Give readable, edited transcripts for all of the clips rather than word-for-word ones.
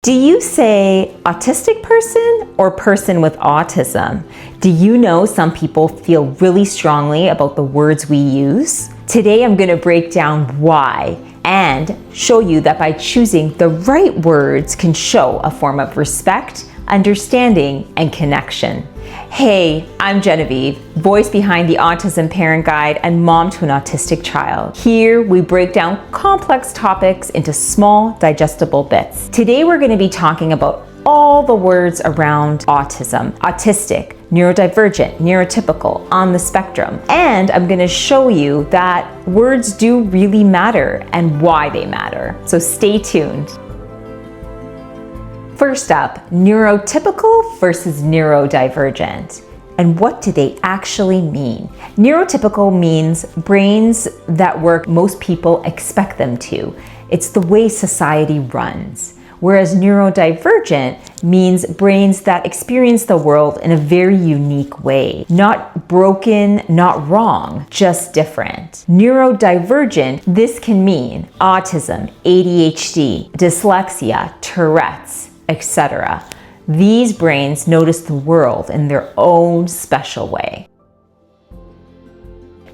Do you say autistic person or person with autism? Do you know some people feel really strongly about the words we use? Today I'm going to break down why and show you that by choosing the right words can show a form of respect, understanding, and connection. Hey, I'm Genevieve, voice behind the Autism Parent Guide and mom to an autistic child. Here we break down complex topics into small, digestible bits. Today we're going to be talking about all the words around autism, autistic, neurodivergent, neurotypical, on the spectrum. And I'm going to show you that words do really matter and why they matter. So stay tuned. First up, neurotypical versus neurodivergent. And what do they actually mean? Neurotypical means brains that work most people expect them to. It's the way society runs. Whereas neurodivergent means brains that experience the world in a very unique way. Not broken, not wrong, just different. Neurodivergent, this can mean autism, ADHD, dyslexia, Tourette's, etc. These brains notice the world in their own special way.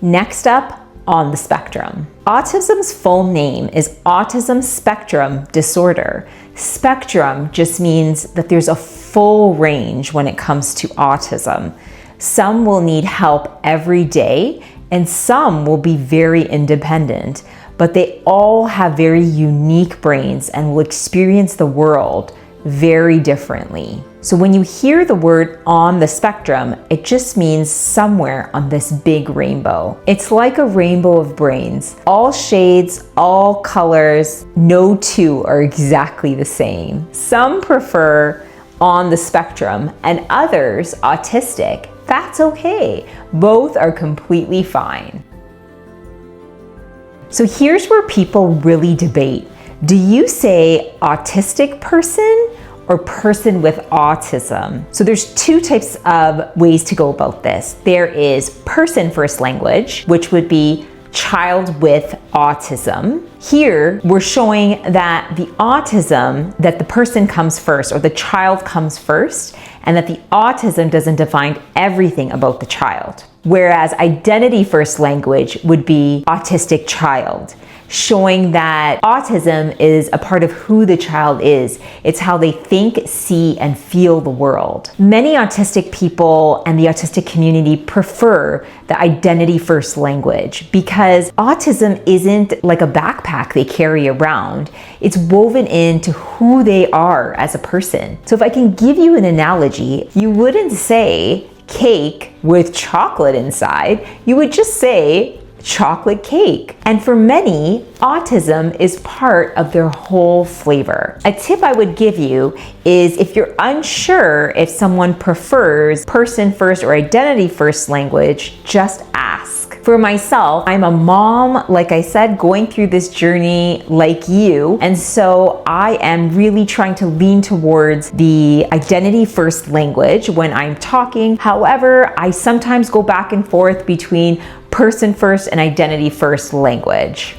Next up, on the spectrum. Autism's full name is Autism Spectrum Disorder. Spectrum just means that there's a full range when it comes to autism. Some will need help every day, and some will be very independent, but they all have very unique brains and will experience the world very differently. So when you hear the word on the spectrum, it just means somewhere on this big rainbow. It's like a rainbow of brains. All shades, all colors, no two are exactly the same. Some prefer on the spectrum and others autistic. That's okay. Both are completely fine. So here's where people really debate. Do you say autistic person or person with autism? So there's two types of ways to go about this. There is person first language, which would be child with autism. Here, we're showing that the autism, that the person comes first or the child comes first, and that the autism doesn't define everything about the child. Whereas identity first language would be autistic child, showing that autism is a part of who the child is. It's how they think, see, and feel the world. Many autistic people and the autistic community prefer the identity first language because autism isn't like a backpack they carry around. It's woven into who they are as a person. So if I can give you an analogy, you wouldn't say cake with chocolate inside. You would just say chocolate cake. And for many, autism is part of their whole flavor. A tip I would give you is if you're unsure if someone prefers person first or identity first language, just ask. For myself, I'm a mom, like I said, going through this journey like you. And so I am really trying to lean towards the identity first language when I'm talking. However, I sometimes go back and forth between person first and identity first language.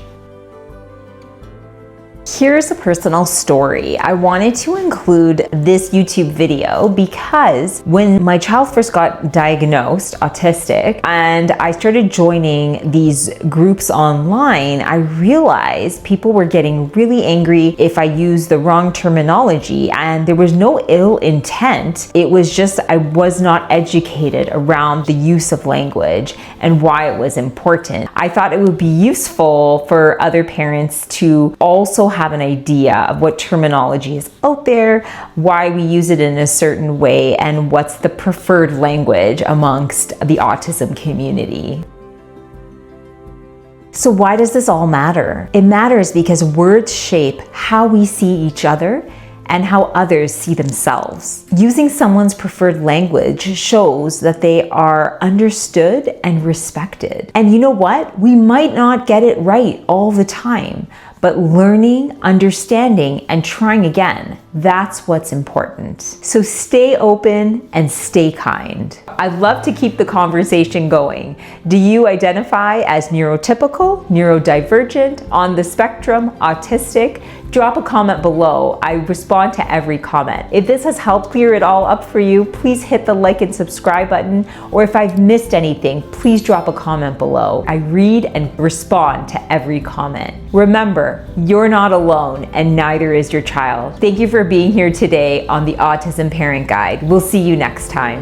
Here's a personal story. I wanted to include this YouTube video because when my child first got diagnosed autistic and I started joining these groups online, I realized people were getting really angry if I used the wrong terminology, and there was no ill intent. It was just I was not educated around the use of language and why it was important. I thought it would be useful for other parents to also have an idea of what terminology is out there, why we use it in a certain way, and what's the preferred language amongst the autism community. So why does this all matter? It matters because words shape how we see each other and how others see themselves. Using someone's preferred language shows that they are understood and respected. And you know what? We might not get it right all the time, but learning, understanding, and trying again, That's what's important. So stay open and stay kind. I'd love to keep the conversation going. Do you identify as neurotypical, neurodivergent, on the spectrum, autistic? Drop a comment below. I respond to every comment. If this has helped clear it all up for you, please hit the like and subscribe button. Or if I've missed anything, please drop a comment below. I read and respond to every comment. Remember, you're not alone and neither is your child. Thank you for being here today on the Autism Parent Guide. We'll see you next time.